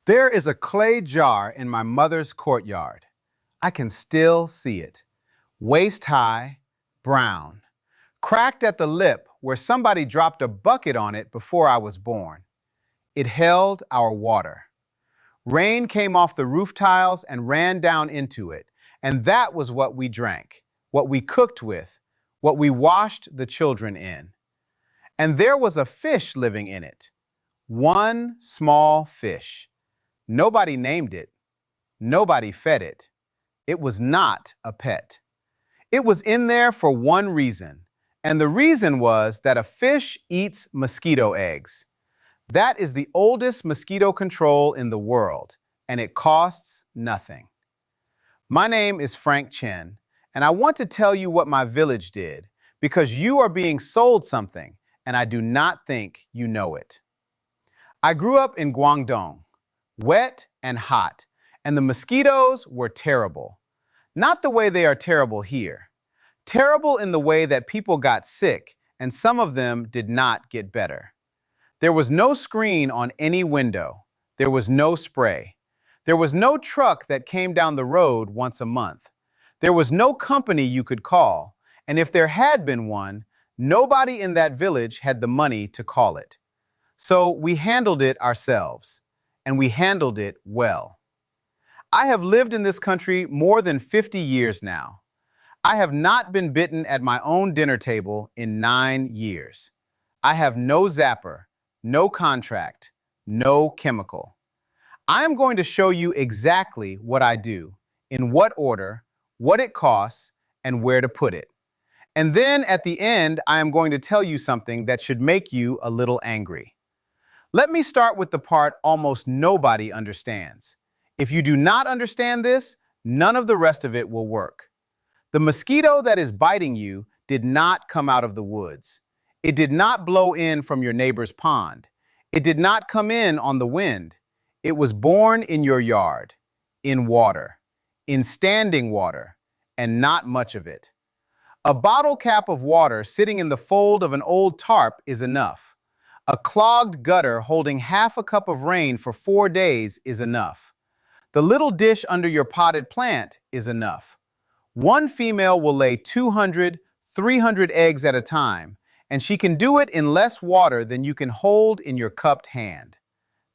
There is a clay jar in my mother's courtyard. I can still see it. Waist high, brown, cracked at the lip where somebody dropped a bucket on it before I was born. It held our water. Rain came off the roof tiles and ran down into it, and that was what we drank, what we cooked with, what we washed the children in. And there was a fish living in it. One small fish. Nobody named it. Nobody fed it. It was not a pet. It was in there for one reason, and the reason was that a fish eats mosquito eggs. That is the oldest mosquito control in the world, and it costs nothing. My name is Chen, and I want to tell you what my village did, because you are being sold something, and I do not think you know it. I grew up in Guangdong, wet and hot, and the mosquitoes were terrible. Not the way they are terrible here. Terrible in the way that people got sick, and some of them did not get better. There was no screen on any window. There was no spray. There was no truck that came down the road once a month. There was no company you could call, and if there had been one, nobody in that village had the money to call it. So we handled it ourselves, and we handled it well. I have lived in this country more than 50 years now. I have not been bitten at my own dinner table in 9 years. I have no zapper, no contract, no chemical. I am going to show you exactly what I do, in what order, what it costs, and where to put it. And then at the end, I am going to tell you something that should make you a little angry. Let me start with the part almost nobody understands. If you do not understand this, none of the rest of it will work. The mosquito that is biting you did not come out of the woods. It did not blow in from your neighbor's pond. It did not come in on the wind. It was born in your yard, in water, in standing water, and not much of it. A bottle cap of water sitting in the fold of an old tarp is enough. A clogged gutter holding half a cup of rain for 4 days is enough. The little dish under your potted plant is enough. One female will lay 200, 300 eggs at a time, and she can do it in less water than you can hold in your cupped hand.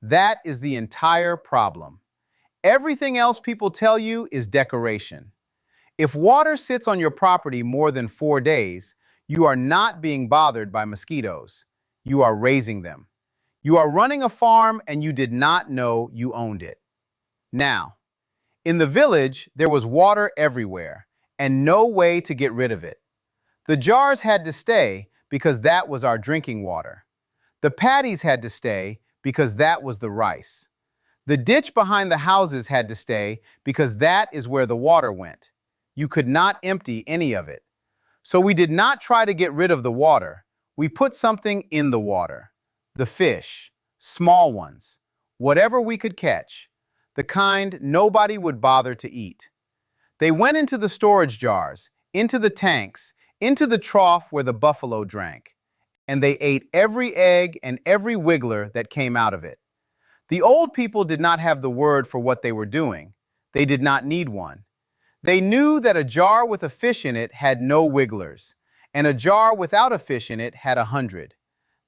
That is the entire problem. Everything else people tell you is decoration. If water sits on your property more than 4 days, you are not being bothered by mosquitoes. You are raising them. You are running a farm and you did not know you owned it. Now, in the village, there was water everywhere and no way to get rid of it. The jars had to stay because that was our drinking water. The patties had to stay because that was the rice. The ditch behind the houses had to stay because that is where the water went. You could not empty any of it. So we did not try to get rid of the water. We put something in the water. The fish, small ones, whatever we could catch, the kind nobody would bother to eat. They went into the storage jars, into the tanks, into the trough where the buffalo drank, and they ate every egg and every wiggler that came out of it. The old people did not have the word for what they were doing. They did not need one. They knew that a jar with a fish in it had no wigglers, and a jar without a fish in it had 100.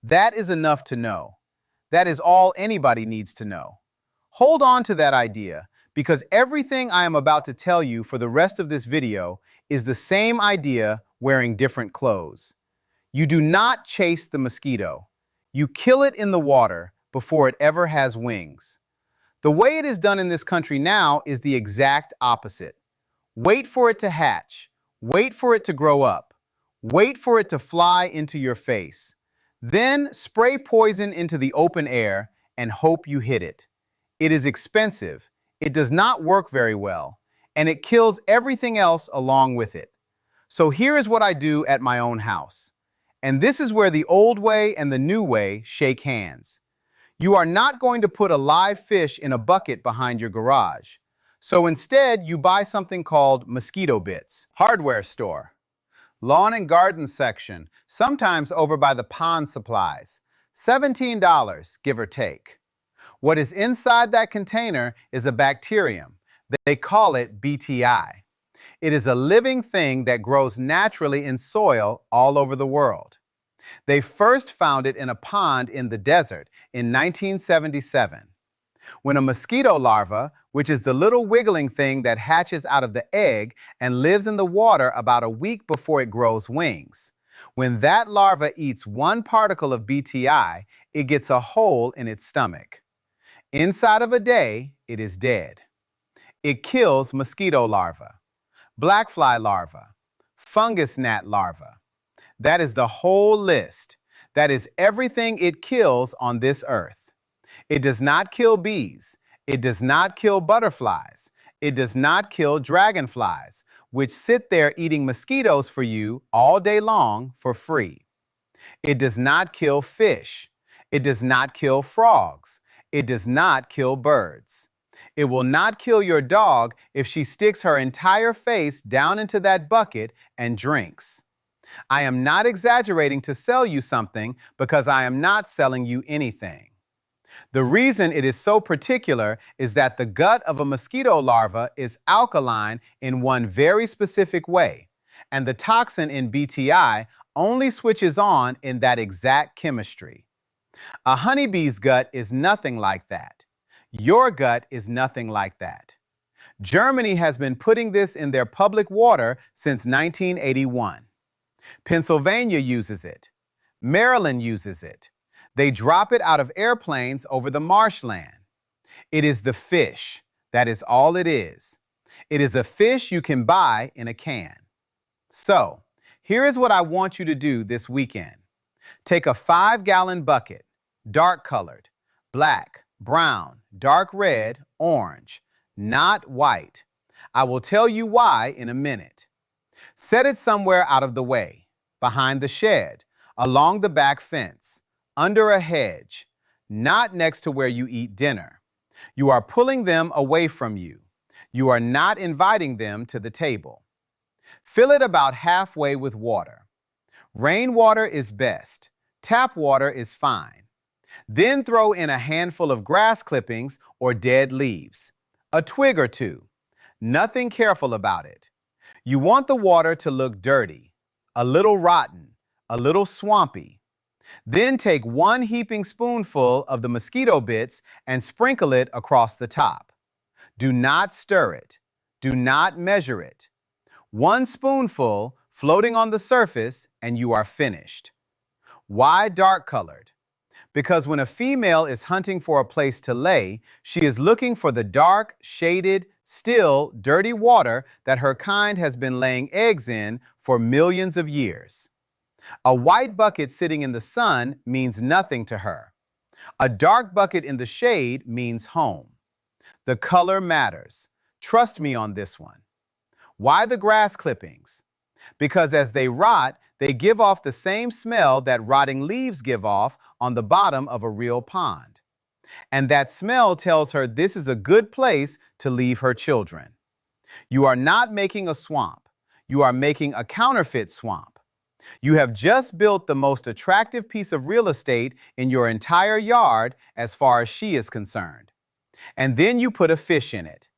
That is enough to know. That is all anybody needs to know. Hold on to that idea, because everything I am about to tell you for the rest of this video is the same idea wearing different clothes. You do not chase the mosquito. You kill it in the water before it ever has wings. The way it is done in this country now is the exact opposite. Wait for it to hatch. Wait for it to grow up. Wait for it to fly into your face. Then spray poison into the open air and hope you hit it. It is expensive, it does not work very well, and it kills everything else along with it. So here is what I do at my own house. And this is where the old way and the new way shake hands. You are not going to put a live fish in a bucket behind your garage. So instead, you buy something called mosquito bits. Hardware store. Lawn and garden section, sometimes over by the pond supplies. $17, give or take. What is inside that container is a bacterium. They call it BTI. It is a living thing that grows naturally in soil all over the world. They first found it in a pond in the desert in 1977. When a mosquito larva, which is the little wiggling thing that hatches out of the egg and lives in the water about a week before it grows wings, when that larva eats one particle of BTI, it gets a hole in its stomach. Inside of a day, it is dead. It kills mosquito larvae, black fly larvae, fungus gnat larvae. That is the whole list. That is everything it kills on this earth. It does not kill bees. It does not kill butterflies. It does not kill dragonflies, which sit there eating mosquitoes for you all day long for free. It does not kill fish. It does not kill frogs. It does not kill birds. It will not kill your dog if she sticks her entire face down into that bucket and drinks. I am not exaggerating to sell you something because I am not selling you anything. The reason it is so particular is that the gut of a mosquito larva is alkaline in one very specific way, and the toxin in BTI only switches on in that exact chemistry. A honeybee's gut is nothing like that. Your gut is nothing like that. Germany has been putting this in their public water since 1981. Pennsylvania uses it. Maryland uses it. They drop it out of airplanes over the marshland. It is the fish. That is all it is. It is a fish you can buy in a can. So, here is what I want you to do this weekend. Take a 5-gallon bucket, dark colored, black, brown, dark red, orange, not white. I will tell you why in a minute. Set it somewhere out of the way, behind the shed, along the back fence, under a hedge, not next to where you eat dinner. You are pulling them away from you. You are not inviting them to the table. Fill it about halfway with water. Rainwater is best. Tap water is fine. Then throw in a handful of grass clippings or dead leaves, a twig or two. Nothing careful about it. You want the water to look dirty, a little rotten, a little swampy. Then take 1 heaping spoonful of the mosquito bits and sprinkle it across the top. Do not stir it. Do not measure it. 1 spoonful floating on the surface and you are finished. Why dark colored? Because when a female is hunting for a place to lay, she is looking for the dark, shaded, still, dirty water that her kind has been laying eggs in for millions of years. A white bucket sitting in the sun means nothing to her. A dark bucket in the shade means home. The color matters. Trust me on this one. Why the grass clippings? Because as they rot, they give off the same smell that rotting leaves give off on the bottom of a real pond. And that smell tells her this is a good place to leave her children. You are not making a swamp. You are making a counterfeit swamp. You have just built the most attractive piece of real estate in your entire yard as far as she is concerned. And then you put a fish in it.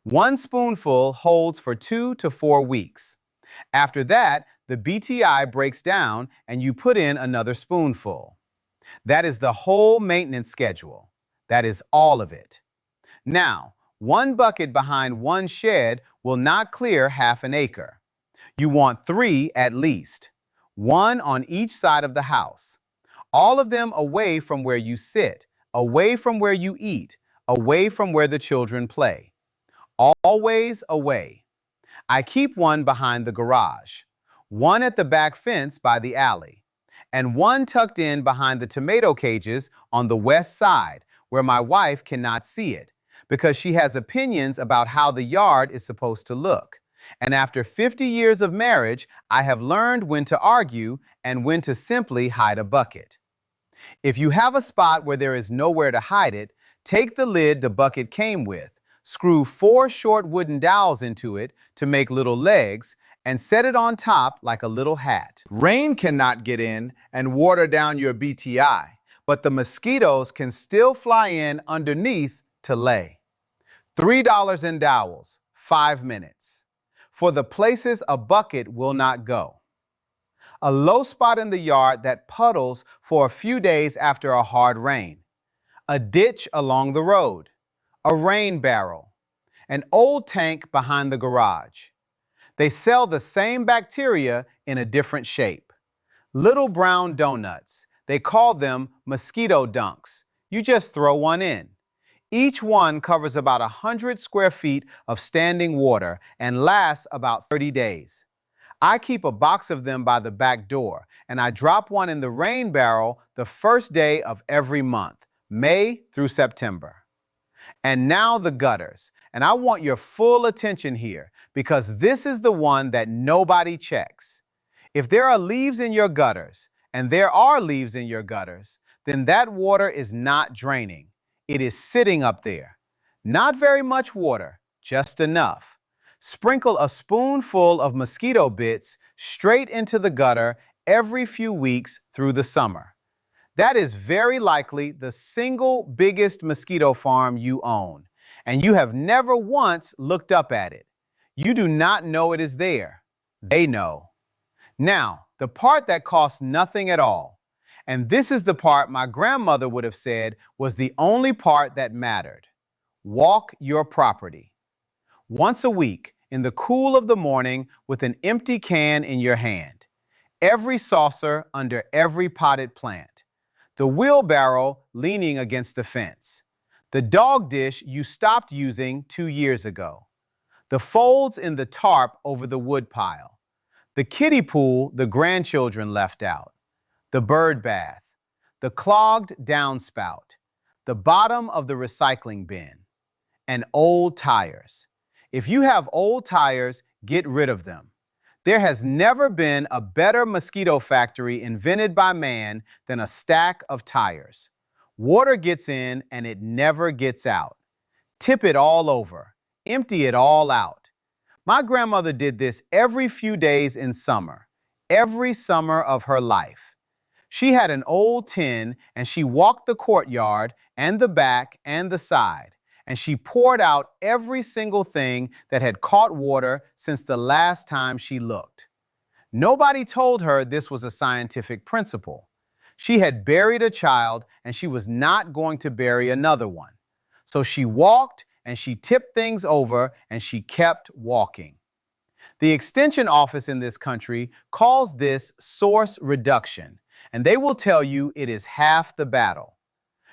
1 spoonful holds for 2 to 4 weeks. After that, the BTI breaks down and you put in another spoonful. That is the whole maintenance schedule. That is all of it. Now, 1 bucket behind 1 shed will not clear half an acre. You want 3 at least, 1 on each side of the house. All of them away from where you sit, away from where you eat, away from where the children play. Always away. I keep 1 behind the garage, 1 at the back fence by the alley, and 1 tucked in behind the tomato cages on the west side where my wife cannot see it because she has opinions about how the yard is supposed to look. And after 50 years of marriage, I have learned when to argue and when to simply hide a bucket. If you have a spot where there is nowhere to hide it, take the lid the bucket came with, screw 4 short wooden dowels into it to make little legs, and set it on top like a little hat. Rain cannot get in and water down your BTI, but the mosquitoes can still fly in underneath to lay. $3 in dowels, 5 minutes. For the places a bucket will not go. A low spot in the yard that puddles for a few days after a hard rain. A ditch along the road. A rain barrel. An old tank behind the garage. They sell the same bacteria in a different shape. Little brown donuts. They call them mosquito dunks. You just throw one in. Each one covers about 100 square feet of standing water and lasts about 30 days. I keep a box of them by the back door, and I drop one in the rain barrel the first day of every month, May through September. And now the gutters. And I want your full attention here because this is the one that nobody checks. If there are leaves in your gutters, and there are leaves in your gutters, then that water is not draining. It is sitting up there. Not very much water, just enough. Sprinkle a spoonful of mosquito bits straight into the gutter every few weeks through the summer. That is very likely the single biggest mosquito farm you own, and you have never once looked up at it. You do not know it is there. They know. Now, the part that costs nothing at all, and this is the part my grandmother would have said was the only part that mattered. Walk your property. Once a week, in the cool of the morning, with an empty can in your hand. Every saucer under every potted plant. The wheelbarrow leaning against the fence. The dog dish you stopped using 2 years ago. The folds in the tarp over the woodpile. The kiddie pool the grandchildren left out. The bird bath. The clogged downspout. The bottom of the recycling bin. And old tires. If you have old tires, get rid of them. There has never been a better mosquito factory invented by man than a stack of tires. Water gets in and it never gets out. Tip it all over. Empty it all out. My grandmother did this every few days in summer, every summer of her life. She had an old tin and she walked the courtyard and the back and the side, and she poured out every single thing that had caught water since the last time she looked. Nobody told her this was a scientific principle. She had buried a child and she was not going to bury another one. So she walked and she tipped things over and she kept walking. The extension office in this country calls this source reduction, and they will tell you it is half the battle.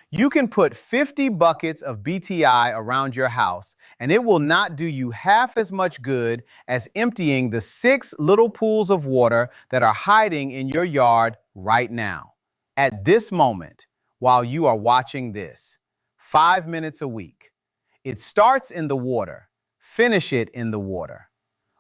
You can put 50 buckets of BTI around your house, and it will not do you half as much good as emptying the 6 little pools of water that are hiding in your yard right now, at this moment, while you are watching this. 5 minutes a week. It starts in the water. Finish it in the water.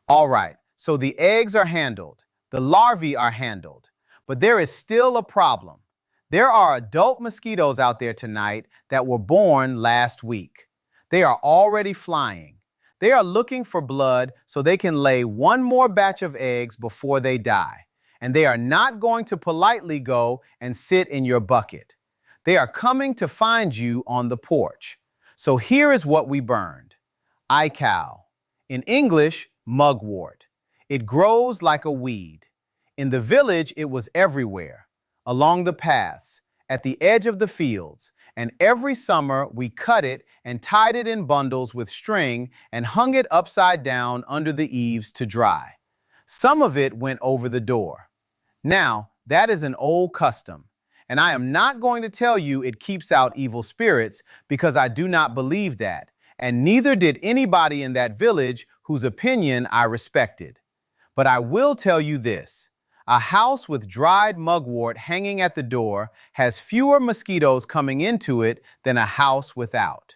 All right, so the eggs are handled. The larvae are handled. But there is still a problem. There are adult mosquitoes out there tonight that were born last week. They are already flying. They are looking for blood so they can lay one more batch of eggs before they die. And they are not going to politely go and sit in your bucket. They are coming to find you on the porch. So here is what we burned. Ical. In English, mugwort. It grows like a weed. In the village, it was everywhere. Along the paths, at the edge of the fields, and every summer we cut it and tied it in bundles with string and hung it upside down under the eaves to dry. Some of it went over the door. Now, that is an old custom, and I am not going to tell you it keeps out evil spirits because I do not believe that, and neither did anybody in that village whose opinion I respected. But I will tell you this. A house with dried mugwort hanging at the door has fewer mosquitoes coming into it than a house without.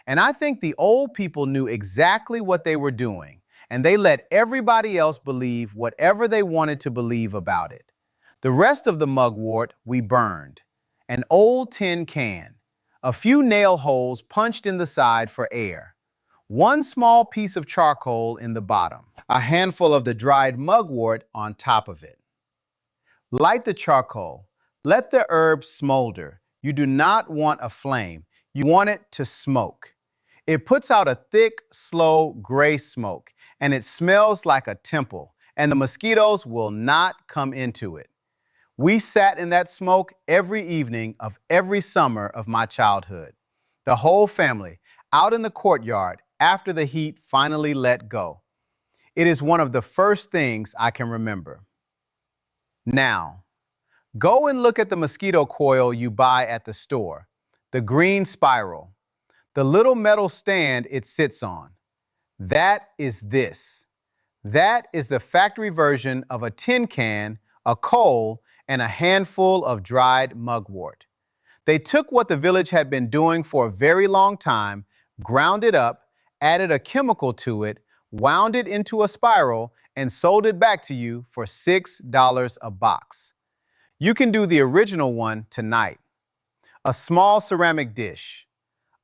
And I think the old people knew exactly what they were doing, and they let everybody else believe whatever they wanted to believe about it. The rest of the mugwort we burned. An old tin can, a few nail holes punched in the side for air, one small piece of charcoal in the bottom, a handful of the dried mugwort on top of it. Light the charcoal. Let the herbs smolder. You do not want a flame. You want it to smoke. It puts out a thick, slow, gray smoke, and it smells like a temple, and the mosquitoes will not come into it. We sat in that smoke every evening of every summer of my childhood. The whole family, out in the courtyard after the heat finally let go. It is one of the first things I can remember. Now, go and look at the mosquito coil you buy at the store, the green spiral, the little metal stand it sits on. That is this. That is the factory version of a tin can, a coal, and a handful of dried mugwort. They took what the village had been doing for a very long time, ground it up, added a chemical to it, wound it into a spiral, and sold it back to you for $6 a box. You can do the original one tonight. A small ceramic dish,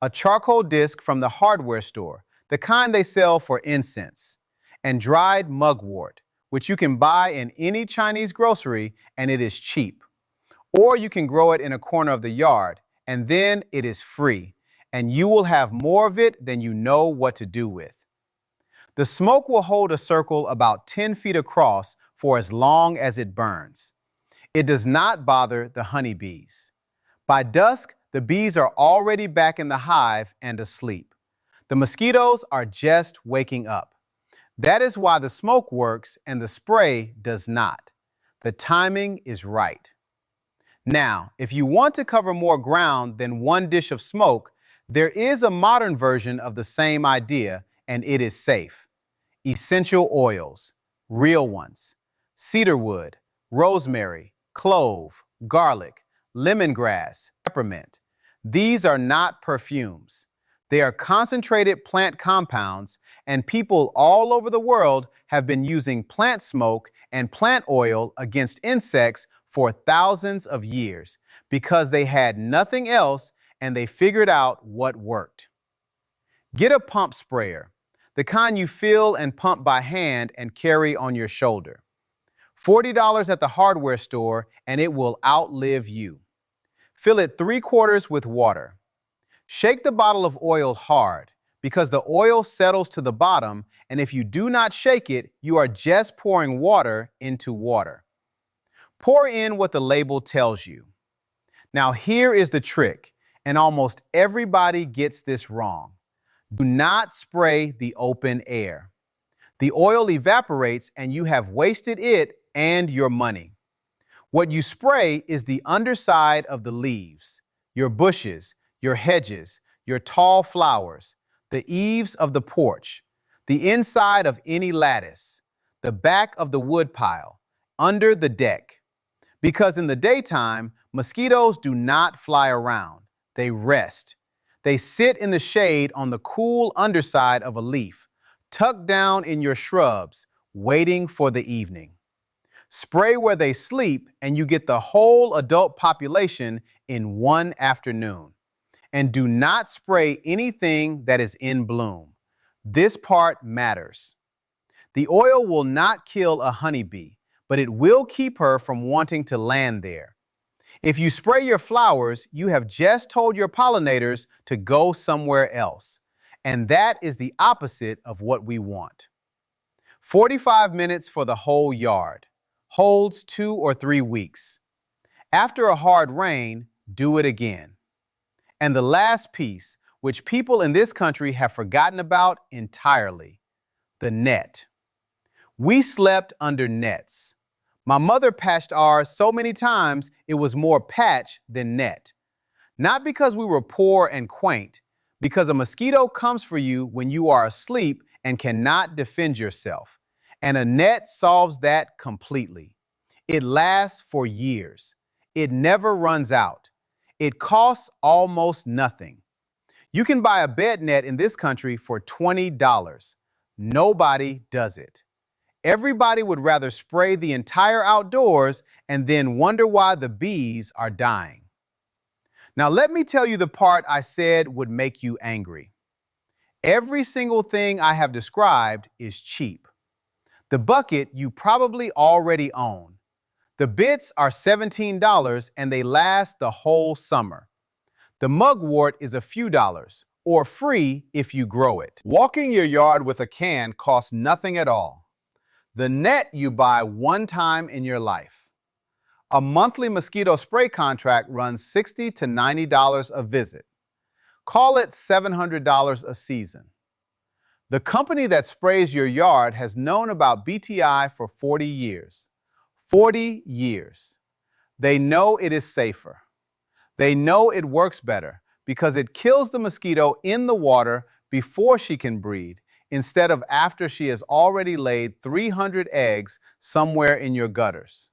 a charcoal disc from the hardware store, the kind they sell for incense, and dried mugwort, which you can buy in any Chinese grocery and it is cheap. Or you can grow it in a corner of the yard and then it is free and you will have more of it than you know what to do with. The smoke will hold a circle about 10 feet across for as long as it burns. It does not bother the honeybees. By dusk, the bees are already back in the hive and asleep. The mosquitoes are just waking up. That is why the smoke works and the spray does not. The timing is right. Now, if you want to cover more ground than one dish of smoke, there is a modern version of the same idea, and it is safe. Essential oils, real ones, cedarwood, rosemary, clove, garlic, lemongrass, peppermint. These are not perfumes. They are concentrated plant compounds, and people all over the world have been using plant smoke and plant oil against insects for thousands of years because they had nothing else and they figured out what worked. Get a pump sprayer, the kind you fill and pump by hand and carry on your shoulder. $40 at the hardware store and it will outlive you. Fill it 3/4 with water. Shake the bottle of oil hard because the oil settles to the bottom, and if you do not shake it, you are just pouring water into water. Pour in what the label tells you. Now here is the trick, and almost everybody gets this wrong. Do not spray the open air. The oil evaporates and you have wasted it and your money. What you spray is the underside of the leaves, your bushes, your hedges, your tall flowers, the eaves of the porch, the inside of any lattice, the back of the woodpile, under the deck. Because in the daytime, mosquitoes do not fly around. They rest. They sit in the shade on the cool underside of a leaf, tucked down in your shrubs, waiting for the evening. Spray where they sleep and you get the whole adult population in one afternoon. And do not spray anything that is in bloom. This part matters. The oil will not kill a honeybee, but it will keep her from wanting to land there. If you spray your flowers, you have just told your pollinators to go somewhere else. And that is the opposite of what we want. 45 minutes for the whole yard. Holds 2 or 3 weeks. After a hard rain, do it again. And the last piece, which people in this country have forgotten about entirely, the net. We slept under nets. My mother patched ours so many times it was more patch than net. Not because we were poor and quaint, because a mosquito comes for you when you are asleep and cannot defend yourself. And a net solves that completely. It lasts for years. It never runs out. It costs almost nothing. You can buy a bed net in this country for $20. Nobody does it. Everybody would rather spray the entire outdoors and then wonder why the bees are dying. Now let me tell you the part I said would make you angry. Every single thing I have described is cheap. The bucket you probably already own. The bits are $17 and they last the whole summer. The mugwort is a few dollars, or free if you grow it. Walking your yard with a can costs nothing at all. The net you buy one time in your life. A monthly mosquito spray contract runs $60 to $90 a visit. Call it $700 a season. The company that sprays your yard has known about BTI for 40 years. 40 years. They know it is safer. They know it works better because it kills the mosquito in the water before she can breed, instead of after she has already laid 300 eggs somewhere in your gutters.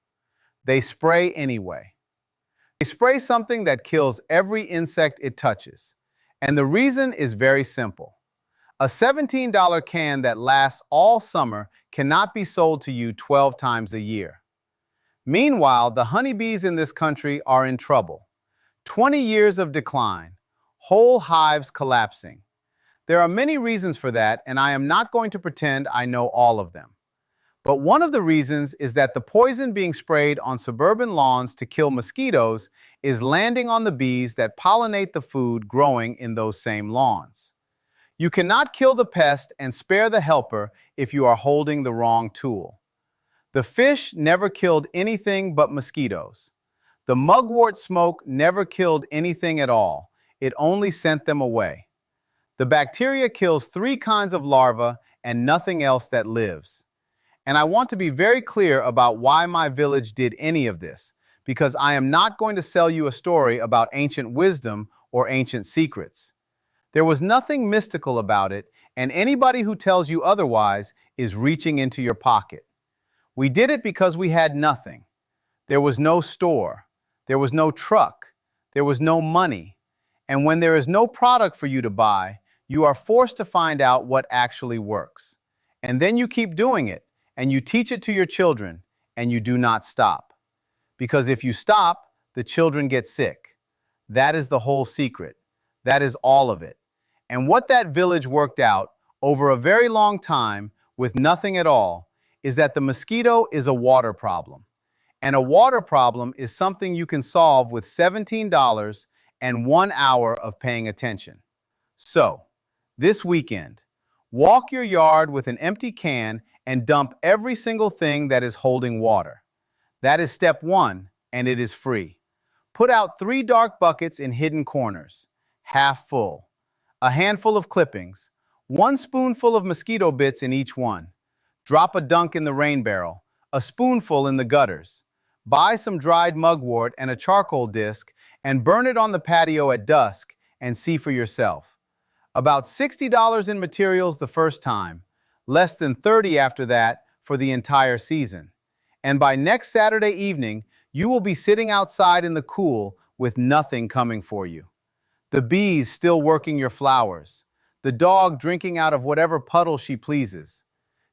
They spray anyway. They spray something that kills every insect it touches. And the reason is very simple. A $17 can that lasts all summer cannot be sold to you 12 times a year. Meanwhile, the honeybees in this country are in trouble. 20 years of decline, whole hives collapsing. There are many reasons for that, and I am not going to pretend I know all of them. But one of the reasons is that the poison being sprayed on suburban lawns to kill mosquitoes is landing on the bees that pollinate the food growing in those same lawns. You cannot kill the pest and spare the helper if you are holding the wrong tool. The fish never killed anything but mosquitoes. The mugwort smoke never killed anything at all. It only sent them away. The bacteria kills 3 kinds of larvae and nothing else that lives. And I want to be very clear about why my village did any of this, because I am not going to sell you a story about ancient wisdom or ancient secrets. There was nothing mystical about it, and anybody who tells you otherwise is reaching into your pocket. We did it because we had nothing. There was no store. There was no truck. There was no money. And when there is no product for you to buy, you are forced to find out what actually works. And then you keep doing it, and you teach it to your children, and you do not stop. Because if you stop, the children get sick. That is the whole secret. That is all of it. And what that village worked out over a very long time with nothing at all is that the mosquito is a water problem. And a water problem is something you can solve with $17 and 1 hour of paying attention. So, this weekend, walk your yard with an empty can and dump every single thing that is holding water. That is step 1, and it is free. Put out 3 dark buckets in hidden corners, half full. A handful of clippings, 1 spoonful of mosquito bits in each one. Drop a dunk in the rain barrel, a spoonful in the gutters. Buy some dried mugwort and a charcoal disc and burn it on the patio at dusk and see for yourself. About $60 in materials the first time, less than $30 after that for the entire season. And by next Saturday evening, you will be sitting outside in the cool with nothing coming for you. The bees still working your flowers, the dog drinking out of whatever puddle she pleases.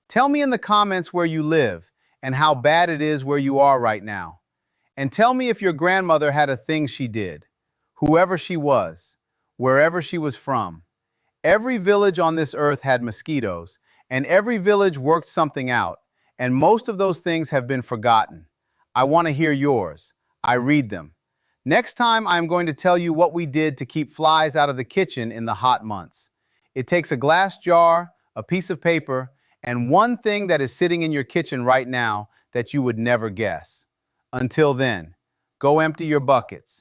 Tell me in the comments where you live and how bad it is where you are right now. And tell me if your grandmother had a thing she did, whoever she was, wherever she was from. Every village on this earth had mosquitoes, and every village worked something out, and most of those things have been forgotten. I want to hear yours. I read them. Next time, I'm going to tell you what we did to keep flies out of the kitchen in the hot months. It takes a glass jar, a piece of paper, and one thing that is sitting in your kitchen right now that you would never guess. Until then, go empty your buckets.